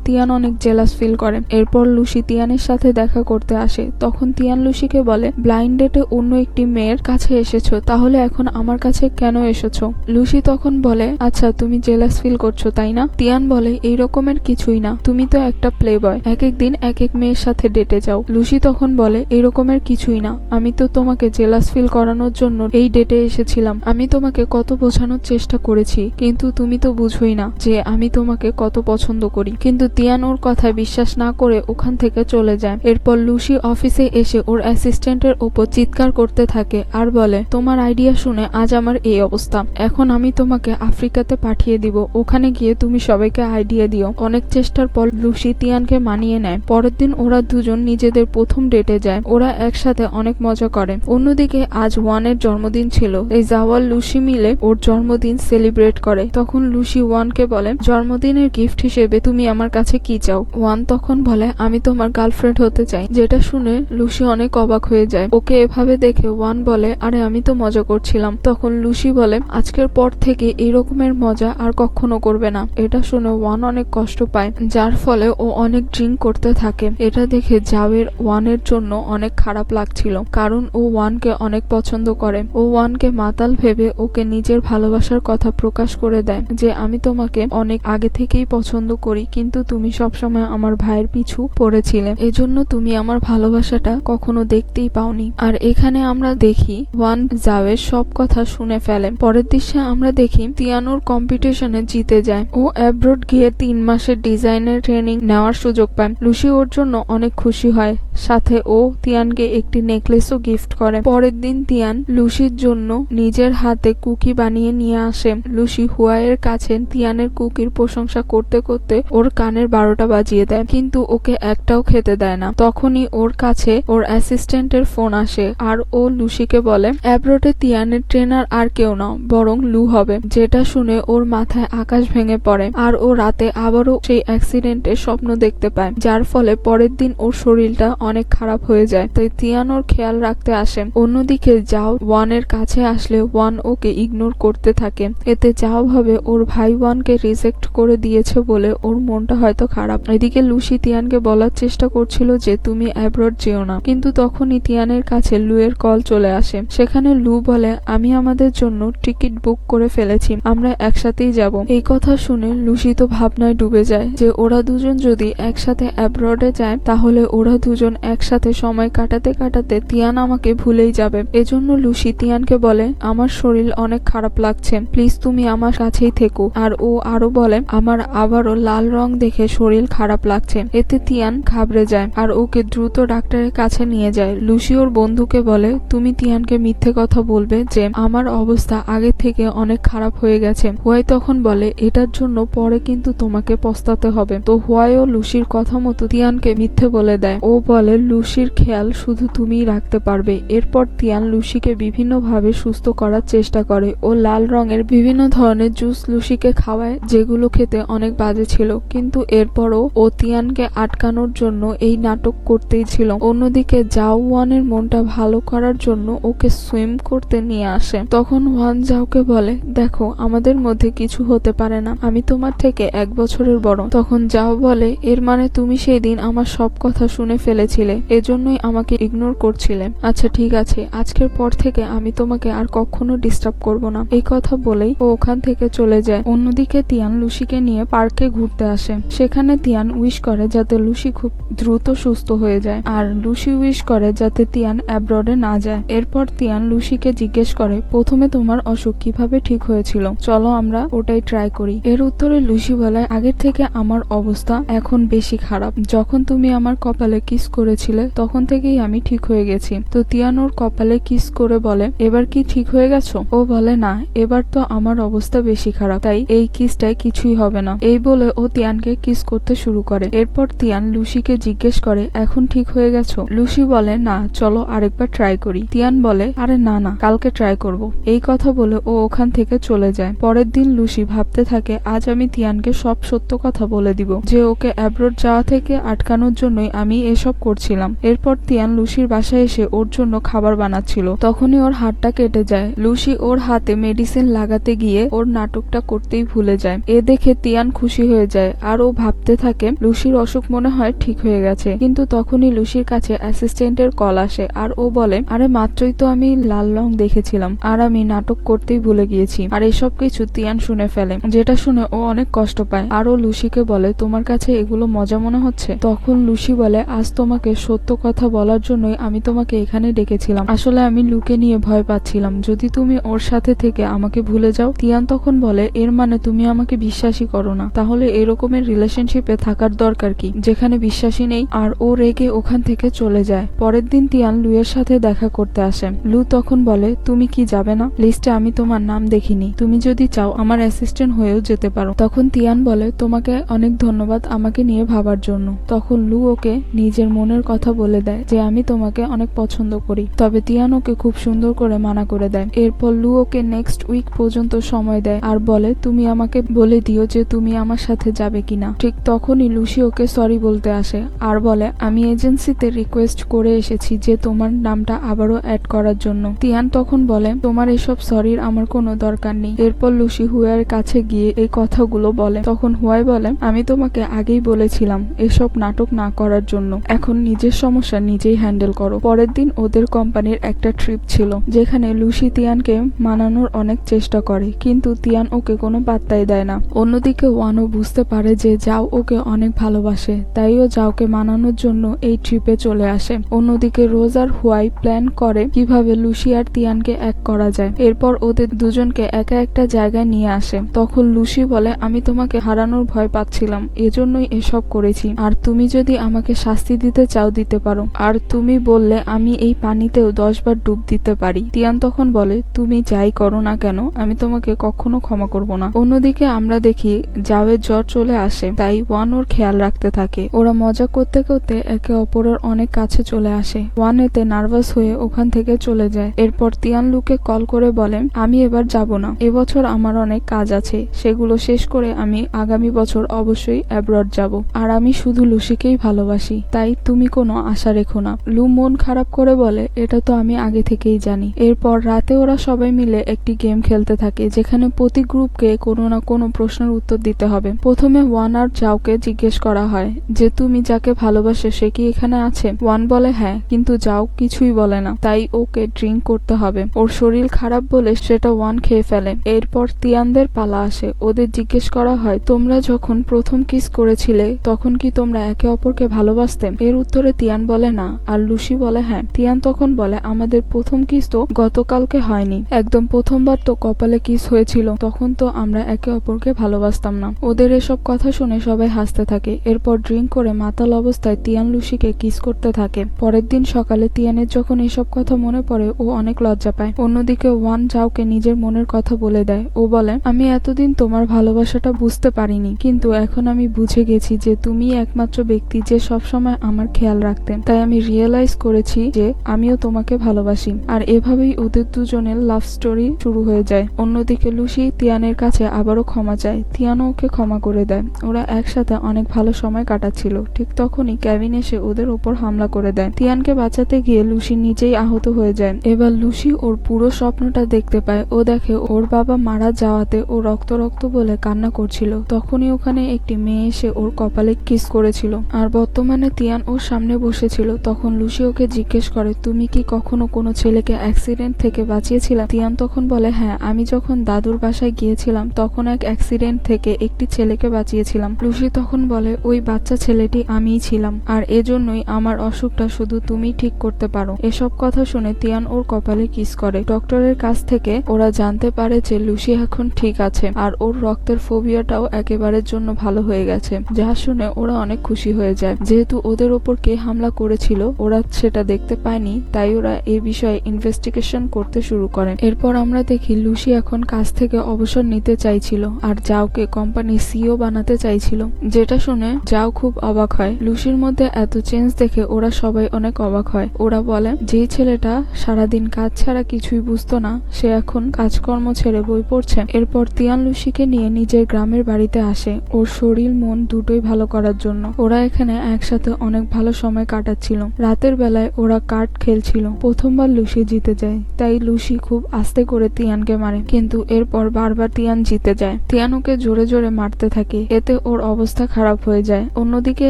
তিয়ান অনেক জেলাস ফিল করে। এরপর লুসি তিয়ানের সাথে দেখা করতে আসে। তখন তিয়ান লুসিকে বলে, ব্লাইন্ড ডেটে অন্য একটি মেয়ের কাছে এসেছো, তাহলে এখন আমার কাছে কেন এসেছো? লুসি তখন বলে, আচ্ছা তুমি জেলাস ফিল করছো তাই না? তিয়ান বলে, এই রকমের কিছুই না, তুমি তো একটা প্লে বয়, এক এক দিন এক এক মেয়ের সাথে ডেটে যাও। লুসি তখন বলে, এই রকমের কিছুই না, আমি তো তোমাকে জেলাস ফিল করানোর জন্য এই ডেটে এসেছিলাম। আমি তোমাকে কত বোঝানোর চেষ্টা করেছি কিন্তু তুমি তো বুঝোই না যে আমি তোমাকে কত পছন্দ করি। কিন্তু তিয়ান ওর কথায় বিশ্বাস না করে ওখান থেকে চলে যায়। এরপর লুসি অফিসে এসে ওর অ্যাসিস্ট্যান্টের ওপর চিৎকার করতে থাকে আর বলে, তোমার আইডিয়া শুনে আজ আমার এই অবস্থা। এখন আমি তোমাকে আফ্রিকাতে পাঠিয়ে দিব, ওখানে গিয়ে তুমি সবাইকে আইডিয়া দিও। অনেক চেষ্টার পর লুসি তিয়ানকে মানিয়ে নেয়। পরের দিন ওরা দুজন নিজেদের প্রথম ডেটে যায়। ওরা একসাথে অনেক মজা করে। অন্যদিকে আজ ওয়ানের জন্মদিন ছিল। এই জাওয়াল লুসি মিলে ওর জন্মদিন সেলিব্রেট করে। তখন লুসি ওয়ানকে বলে, জন্মদিনের গিফট হিসেবে তুমি আমার কাছে কি চাও? ওয়ান তখন বলে, আমি তোমার গার্লফ্রেন্ড হতে চাই। যেটা শুনে লুসি অনেক অবাক হয়ে যায়। ওকে এভাবে দেখে ওয়ান বলে, আরে আমি তো মজা করছিলাম। তখন লুসি বলে, আজকের পর থেকে এই রকমের মজা আর কখনো করবে না। এটা শুনে ওয়ান অনেক কষ্ট পায়, যার ফলে ও অনেক ড্রিঙ্ক করতে থাকে। এটা দেখে জাওয়ের ওয়ানের জন্য অনেক খারাপ লাগছিল, কারণ ও ওয়ানকে অনেক পছন্দ করে। ও ওয়ানকে মাতাল ভেবে ওকে নিজের ভালোবাসার কথা প্রকাশ করে দেয় যে আমি তোমাকে অনেক আগে থেকেই পছন্দ করি, কিন্তু তুমি সবসময় আমার ভাইয়ের পিছু পড়েছিলে, এজন্য তুমি আমার ভালোবাসাটা কখনো দেখতেই পাওনি। আর এখানে আমরা দেখি ওয়ান জাওয়ের সব কথা শুনে ফেলে। পরের দৃশ্যে আমরা দেখি তিয়ানোর কম্পিটিশনে জিতে যায়। ও অ্যাব্রোড গিয়ে 3 মাসের ডিজাইনের ট্রেনিং নেওয়ার সুযোগ পায়। লুসি ওর জন্য অনেক খুশি হয়, সাথে ও তিয়ানকে একটি নেকলেসও গিফট করে। পরের দিন তিয়ান লুসির জন্য নিজের হাতে কুকি বানিয়ে নিয়ে আসে। লুসি হুয়াইয়ের কাছে তিয়ানের কুকির প্রশংসা করতে করতে ওর কানের 12টা বাজিয়ে দেয়, কিন্তু ওকে একটাও খেতে দেয় না। তখনই ওর কাছে ওর অ্যাসিস্ট্যান্টের ফোন আসে আর ও লুসিকে বলে, অ্যাব্রোডে তিয়ানের ট্রেনার আর কেউ না, বরং লু হবে। যেটা শুনে ওর মাথায় আকাশ ভেঙে পড়ে আর ও রাতে আবারও সেই অ্যাক্সিডেন্টের স্বপ্ন দেখতে পায়, যার ফলে পরের দিন ওর শরীরটা অনেক খারাপ হয়ে যায়। তাই তিয়ান ওর খেয়াল রাখতে আসে। অন্যদিকে জাও ওয়ানের কাছে আসলে ওয়ান ওকে ইগনোর করতে থাকে। এতে জাও ভাবে ওর ভাই ওয়ানকে রিজেক্ট করে দিয়েছে বলে ওর মনটা হয়তো খারাপ। এদিকে লুসি তিয়ানকে বলার চেষ্টা করছিল যে তুমি অ্যাব্রড যেও না, কিন্তু তখনই তিয়ানের কাছে লুয়ের কল চলে আসে। সেখানে লু বলে, আমি আমাদের জন্য টিকিট বুক করে ফেলেছি, আমরা একসাথেই যাব। এই কথা শুনে লুসি তো ভাবনায় ডুবে যায় যে ওরা দুজন যদি একসাথে অ্যাব্রডে যায় তাহলে ওরা দুজন একসাথে সময় কাটাতে কাটাতে তিয়ান আমাকে ভুলেই যাবে। এজন্য লুসি তিয়ানকে বলে, আমার শরীর অনেক খারাপ লাগছে, প্লিজ তুমি আমার কাছেই থেকো। আর ও আরো বলে, আমার আবারও লাল রং দেখে শরীর খারাপ লাগছে। এতে তিয়ান ঘাবড়ে যায় আর ওকে দ্রুত ডাক্তারের কাছে নিয়ে যায়। লুসি ওর বন্ধুকে বলে, তুমি তিয়ানকে মিথ্যে কথা বলবে যে আমার অবস্থা আগে থেকে অনেক খারাপ হয়ে গেছে। হুয়াই তখন বলে, এটার জন্য পরে কিন্তু তোমাকে পস্তাতে হবে। তো হুয়াইও লুসির কথা মতো তিয়ানকে মিথ্যে বলে দেয়। ও বলে, লুসির খেয়াল শুধু তুমিই রাখতে পারবে। এরপর তিয়ান লুসিকে বিভিন্নভাবে সুস্থ করার চেষ্টা করে। ও লাল রঙের বিভিন্ন ধরনের জুস লুসিকে খাওয়ায়, যেগুলো খেতে অনেক বাজে ছিল, কিন্তু এরপরও ও তিয়ানকে আটকানোর জন্য এই নাটক করতেই ছিল। অন্যদিকে জাও ওয়ানের মনটা ভালো করার জন্য ওকে সুইম করতে নিয়ে আসে। তখন ওয়ান জাওকে বলে, দেখো আমাদের মধ্যে কিছু হতে পারে না, আমি তোমার থেকে 1 বছরের বড়। তখন জাও বলে, এর মানে তুমি সেই দিন আমার সব কথা শুনে ফেলেছিলে, এজন্যই আমাকে ইগনোর করছিলে। আচ্ছা ঠিক আছে, আজকের পর থেকে আমি তোমাকে আর কখনো ডিস্টার্ব করব না। এই কথা বলেই ও ওখান থেকে চলে যায়। অন্যদিকে তিয়ান লুসিকে নিয়ে পার্কে ঘুরতে আসে। সেখানে তিয়ান উইশ করে যাতে লুসি খুব দ্রুত সুস্থ হয়ে যায়, আর লুসি উইশ করে যাতে তিয়ান অ্যাব্রডে না যায়। এরপর তিয়ান লুসিকে জিজ্ঞেস করে, প্রথমে তোমার অসুখ কিভাবে ঠিক হয়েছিল, চলো আমরা ওটাই ট্রাই করি। এর উত্তরে লুসি বলে, আগের থেকে আমার অবস্থা এখন বেশি খারাপ। যখন তুমি আমার কপালে কিস করেছিলে তখন থেকেই আমি ঠিক হয়ে গেছি। তো তিয়ান ওর কপালে কিস করে বলে, এবার কি ঠিক হয়ে গেছো? ও বলে, না, এবার তো আমার অবস্থা বেশি খারাপ, তাই এই কিসটাই কিছুই হবে না। এই বলে ও তিয়ানকে কিস করতে শুরু করে। এরপর তিয়ান লুসিকে জিজ্ঞেস করে, এখন ঠিক হয়ে গেছো? লুসি বলে, না, চলো আরেকবার ট্রাই করি। তিয়ান বলে, আরে না না, কালকে ট্রাই করব। এই কথা বলে ও ওখান থেকে চলে যায়। পরের দিন লুসি ভাবতে থাকে, আজ আমি তিয়ানকে সব সত্য কথা বলে দিব, যে ওকে অ্যাব্রোড যাওয়া থেকে আটকানোর জন্যই আমি এসব করছিলাম। এরপর তিয়ান লুসির বাসায় এসে ওর জন্য খাবার বানাচ্ছিল। তখনই ওর হাতটা কেটে যায়। লুসি ওর হাতে মেডিসিন লাগাতে গিয়ে ওর নাটকটা করতেই ভুলে যায়। এ দেখে তিয়ান খুশি হয়ে যায় আর ও ভাবতে থাকে লুসির অসুখ মনে হয় ঠিক হয়ে গেছে। কিন্তু তখনই লুসির কাছে অ্যাসিস্ট্যান্টের কল আসে আর ও বলে, আরে মাত্রই তো আমি লাল রং দেখেছিলাম আর আমি নাটক করতেই ভুলে গিয়েছি। আর এসব কিছু তিয়ান শুনে ফেলে, যেটা শুনে ও অনেক কষ্ট পায়। আর ও লুসিকে বলে, তোমার কাছে এগুলো মজা মনে হচ্ছে? তখন লুসি বলে, আজ তোমাকে সত্য কথা বলার জন্যই আমি তোমাকে এখানে ডেকেছিলাম। আসলে আমি লুকে নিয়ে ভয় পাচ্ছিলাম, যদি তুমি ওর সাথে থেকে আমাকে ভুলে যাও। তিয়ান তখন বলে, এর মানে তুমি আমাকে বিশ্বাসই করো না? তাহলে এরকমের রিলেশনশিপে থাকার দরকার কি যেখানে বিশ্বাসই নেই? আর ও রেগে ওখান থেকে চলে যায়। পরের দিন তিয়ান লুয়ের সাথে দেখা করতে আসে। লু তখন বলে, তুমি কি যাবে না? লিস্টে আমি তোমার নাম দেখিনি, তুমি যদি চাও আমার অ্যাসিস্ট্যান্ট হয়েও যেতে পারো। তখন তিয়ান বলে, তোমাকে অনেক ধন্যবাদ আমাকে নিয়ে ভাবার জন্য। তখন লু ওকে নিজের মনের কথা বলে দেয় যে আমি তোমাকে অনেক পছন্দ করি। তবে তিয়ান ওকে খুব সুন্দর করে মানা করে দেয়। এরপর লু ওকে নেক্সট উইক পর্যন্ত সময় দেয় আর বলে, তুমি আমাকে বলে দিও যে তুমি আমার সাথে যাবে কিনা। ঠিক তখনই লুসি ওকে সরি বলতে আসে আর বলে, আমি এজেন্সিতে রিকোয়েস্ট করে এসেছি যে তোমার নামটা আবারও অ্যাড করার জন্য। তিয়ান তখন বলে, তোমার এসব সরির আমার কোনো দরকার নেই। এরপর লুসি হুয়ার কাছে গিয়ে এই কথাগুলো বলে। তখন হুয়াই বলে, আমি তোমাকে আগেই বলেছিলাম এসব নাটক না করার জন্য, এখন নিজের সমস্যা নিজেই হ্যান্ডেল করো। পরের দিন ওদের কোম্পানির একটা ট্রিপ ছিল, যেখানে লুসি তিয়ানকে মানানোর অনেক চেষ্টা করে, কিন্তু তিয়ান ওকে কোনো পাত্তাই দেয় না। অন্যদিকে ওয়ানও বুঝতে পারে যে যাও ওকে অনেক ভালোবাসে, তাই ও যাওকে মানানোর জন্য এই ট্রিপে চলে আসে। অন্যদিকে রোজ আর হুয়াই প্ল্যান করে কিভাবে লুসি আর তিয়ানকে এক করা যায়। এরপর ওদের দুজনকে একা একটা জায়গায় নিয়ে আসে। তখন লুসি বলে, আমি তোমাকে হারানোর ভয় পাচ্ছিলাম, এজন্যই এসব করেছি। আর তুমি যদি আমাকে শাস্তি দিতে চাও দিতে পারো। আর তুমি বললে আমি এই পানিতেও 10 বার ডুব দিতে পারি। তিয়ান তখন বলে, তুমি যাই করো না কেন আমি তোমাকে কখনো ক্ষমা করব না। অন্যদিকে আমরা দেখি জাওয়ের জ্বর চলে আসে, তাই ওয়ান ওর খেয়াল রাখতে থাকে। ওরা মজা করতে করতে একে অপরের অনেক কাছে চলে আসে। ওয়ান এতে নার্ভাস হয়ে ওখান থেকে চলে যায়। এরপর তিয়ান লুকে কল করে বলে, আমি এবার যাব না, এবছর আমার অনেক কাজ আছে, সেগুলো শেষ করে আমি আগামী বছর অবশ্যই অ্যাব্রড যাব। আর আমি শুধু লুসিকেই ভালোবাসি, তাই তুমি কোনো আশা রেখো না। লু মন খারাপ করে বলে, এটা তো আমি আগে থেকেই জানি। এরপর রাতে ওরা সবাই মিলে একটি গেম খেলতে থাকে, যেখানে প্রতি গ্রুপকে কোনো না কোনো প্রশ্নের উত্তর দিতে হবে। প্রথমে ওয়ান আর যাওকে জিজ্ঞেস করা হয় যে তুমি যাকে ভালোবাসে সে কি এখানে আছে? ওয়ান বলে হ্যাঁ, কিন্তু যাও কিছুই বলে না, তাই ওকে ড্রিঙ্ক করতে হবে। ওর শরীর খারাপ বলে সেটা ওয়ান খেয়ে ফেলে। এরপর তিয়ানদের পালা আসে। ওদের জিজ্ঞেস করা হয়, তোমরা যখন প্রথম কিস করেছিলে তখন কি তোমরা একে অপরকে ভালোবাসতে? এর উত্তরে তিয়ান বলে না আর লুসি বলে হ্যাঁ। তিয়ান তখন বলে, আমাদের প্রথম কিস তো গতকালকে হয়নি, একদম প্রথমবার তো কপালে কিস হয়েছিল, তখন তো আমরা একে অপরকে ভালোবাসতাম না। ওদের এসব কথা শুনে সবাই হাসতে থাকে। এরপর ড্রিঙ্ক করে মাতাল অবস্থায় তিয়ান লুসিকে কিস করতে থাকে। পরের দিন সকালে তিয়ানের যখন এসব কথা মনে পড়ে ও অনেক লজ্জা পায়। অন্যদিকে ওয়ান যাওকে নিজের মনের কথা বলে দেয়। ও বলে, আমি এতদিন তোমার ভালোবাসাটা বুঝতে পারিনি, কিন্তু এখন আমি বুঝে গেছি যে তুমি একমাত্র ব্যক্তি যে সবসময় আমার খেয়াল রাখতে, তাই আমি রিয়েলাইজ করেছি যে আমিও তোমাকে ভালোবাসি। আর এভাবেই ওদের দুজনের লাভ স্টোরি শুরু হয়ে যায়। অন্যদিকে লুসি তিয়ানের কাছে আবারও ক্ষমা চায়। তিয়ানও ওকে ক্ষমা করে দেয়। ওরা একসাথে অনেক ভালো সময় কাটাচ্ছিল। ঠিক তখনই কেভিন এসে ওদের উপর হামলা করে দেয়। তিয়ানকে বাঁচাতে গিয়ে লুসি নিজেই আহত হয়ে যায়। এবার লুসি ওর পুরো স্বপ্নটা দেখতে পায়। ও দেখে ওর বাবা মারা যাওয়াতে ও রক্ত রক্ত বলে কান্না করছিল। তখনই ওখানে একটি মেয়ে এসে ওর কপালে কিস করেছিল। আর বর্তমানে তিয়ান ওর সামনে বসেছিল। তখন লুসি ওকে জিজ্ঞেস করে, তুমি কি কখনো কোনো ছেলেকে অ্যাক্সিডেন্ট থেকে বাঁচিয়েছিলাম? তিয়ান তখন বলে, হ্যাঁ, আমি যখন দাদুর বাসায় গিয়েছিলাম তখন এক অ্যাক্সিডেন্ট থেকে একটি ছেলেকে বাঁচিয়েছিলাম। লুসি তখন বলে, ওই বাচ্চা ছেলেটি আমিই ছিলাম, আর এজন্যই আমার অসুখটা শুধু তুমি ঠিক করতে পারো। এসব কথা শুনে তিয়ান ওর কপালে কিস করে। ডক্টরের কাছ থেকে ওরা জানতে পারে যে লুসি এখন ঠিক আছে আর ওর রক্তের ফোবিয়াটাও একেবারের জন্য ভালো হয়ে গেছে, যা শুনে ওরা অনেক খুশি হয়ে যায়। যেহেতু ওদের ওপর কে হামলা করেছিল ওরা সেটা দেখতে পায়নি, তাই ওরা এই বিষয়ে ইনভেস্টিগেশন করতে শুরু করে। এরপর আমরা দেখি লুসি এখন কাজ থেকে অবসর নিতে চাইছিল আর জাওকে কোম্পানির সিইও বানাতে চাইছিল, যেটা শুনে জাও খুব অবাক হয়। লুসির মধ্যে এত চেঞ্জ দেখে ওরা সবাই অনেক অবাক হয়। ওরা বলে যে ছেলেটা সারাদিন কাজ ছাড়া কিছুই বুঝতো না সে এখন কাজকর্ম ছেড়ে বই পড়ছে। এরপর তিয়ান লুসিকে নিয়ে নিজের গ্রামের বাড়িতে আসে ওর শরীর মন দুটোই ভালো করার জন্য। ওরা এখানে একসাথে অনেক ভালো সময় কাটাচ্ছিল। রাতের বেলায় ওরা কার্ড খেলছিল। প্রথমবার লুসি জিতে যায়, তাই লুসি খুব আস্তে করে তিয়ানকে মারে, কিন্তু এরপর বারবার তিয়ান জিতে যায়। তিয়ান ওকে জোরে জোরে মারতে থাকে, এতে ওর অবস্থা খারাপ হয়ে যায়। অন্যদিকে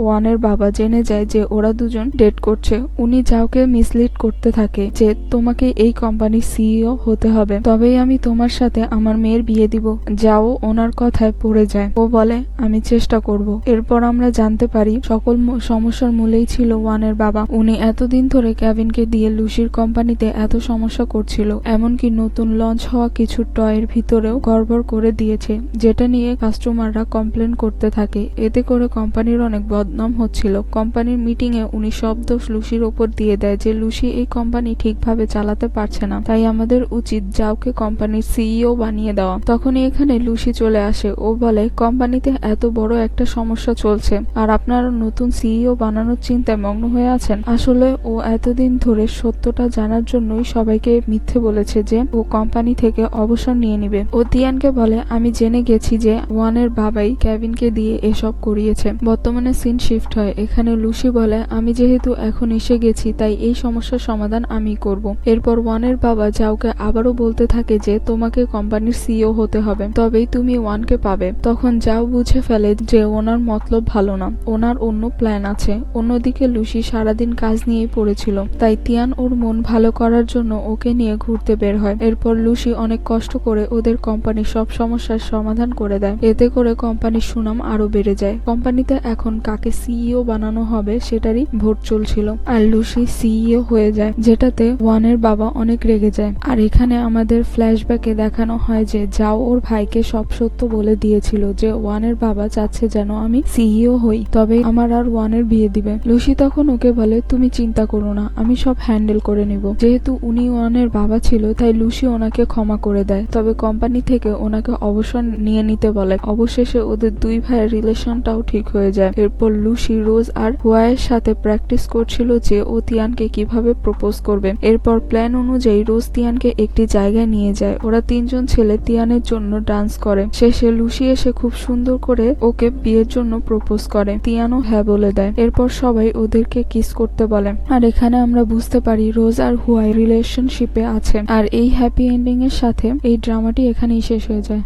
ওয়ানের বাবা জেনে যায় যে ওরা দুজন ডেট করছে। উনি জাওকে মিসলিড করতে থাকে যে তোমাকে এই কোম্পানির সিইও হতে হবে, তবেই আমি তোমার সাথে আমার মেয়ের বিয়ে দিব। যাও ওনার কথায় পড়ে যায়। ও বলে আমি চেষ্টা করব। এরপর আমরা জানতে পারি সকল সমস্যার মূলেই ছিল ওয়ানের বাবা। উনি এতদিন ধরে কেভিনকে দিয়ে লুসির কোম্পানিতে এত সমস্যা করছিল, এমনকি নতুন লঞ্চ হওয়া কিছু টয়ের ভিতরেও গড়বড় করে দিয়েছে, যেটা নিয়ে কাস্টমাররা কমপ্লেন করতে থাকে। এতে করে কোম্পানির অনেক বদনাম হচ্ছিল। কোম্পানির মিটিং এ উনি সব দোষ লুসির ওপর দিয়ে দেয় যে লুসি এই কোম্পানি ঠিকভাবে চালাতে পারছে না, তাই আমাদের উচিত জাওকে কোম্পানির সিইও বানিয়ে দেওয়া। তখনই এখানে লুসি চলে আসে। ও বলে কোম্পানিতে এত বড় একটা সমস্যা চলছে আর আপনারা নতুন সিইও বানানোর চিন্তায় মগ্ন হয়ে আছেন। আসলে ও এতদিন ধরে সত্যটা জানার জন্যই সবাইকে মিথ্যে বলেছে যে ও কোম্পানি থেকে অবসর নিয়ে নিবে। ও তিয়ানকে বলে আমি জেনে গেছি যে ওয়ানের বাবাই কেভিনকে দিয়ে এসব করিয়েছে। বর্তমানে সিন শিফট হয়। এখানে লুসি বলে আমি যেহেতু এখন এসে গেছি তাই এই সমস্যার সমাধান আমি করব। এরপর ওয়ানের বাবা জাওকে আবারও বলতে থাকে যে তোমাকে কোম্পানির সিইও হতে হবে, তবেই তুমি ওয়ানকে পাবে। তখন জাও বুঝে ফেলে যে ওনার মতলব ভালো না, ওনার অন্য প্ল্যান আছে। অন্যদিকে লুসি সারাদিন কাজ নিয়ে পড়েছিল, তাই তিয়ান ওর মন ভালো করার জন্য ওকে নিয়ে ঘুরতে বের হয়। এরপর লুসি অনেক কষ্ট করে ওদের কোম্পানির সব সমস্যার সমাধান করে দেয়। এতে করে কোম্পানির সুনাম আরো বেড়ে যায়। কোম্পানিতে এখন কাকে সিইও বানানো হবে সেটারই ভোট চলছিল আর লুসি সিইও হয়ে যায়, যেটাতে ওয়ানের বাবা অনেক রেগে যায়। আর এখানে আমাদের ফ্ল্যাশব্যাকে দেখানো হয় যে জাও ওর ভাইকে সব সত্য বলে দিয়েছিল যে ওয়ানের বাবা চাচ্ছে যেন আমি সিইও হই, তবে আমার আর ওয়ানের বিয়ে দিবে। লুসি তখন ওকে বলে তুমি চিন্তা করো না, আমি সব হ্যান্ডেল করে নিব। যেহেতু উনি ওয়ানের বাবা ছিল তাই লুসি ওনাকে ক্ষমা করে দেয়, তবে কোম্পানি থেকে ওনাকে অবসর নিয়ে নিতে বলে। অবশেষে ওদের দুই ভাইয়ের রিলেশনটাও ঠিক হয়ে যায়। এরপর লুসি রোজ আর হুয়ায়ের সাথে প্র্যাকটিস করছিল যে ও তিয়ানকে কিভাবে প্রপোজ করবে। এরপর প্ল্যান অনুযায়ী রোজ তিয়ানকে একটি জায়গায় নিয়ে যায়। ওরা তিনজন ছেলে তিয়ানের জন্য ডান্স করে। শেষে লুসি এসে খুব সুন্দর করে ওকে বিয়ের জন্য প্রপোজ করে। তিয়ানও হ্যাঁ বলে দেয়। এরপর সবাই ওদেরকে কিস করতে বলে। আর এখানে আমরা বুঝতে পারি রোজ আর হুয়াই রিলেশনশিপে আছে। আর এই হ্যাপি এন্ডিং এর সাথে এই ড্রামাটি এখানেই শেষ হয়ে যায়।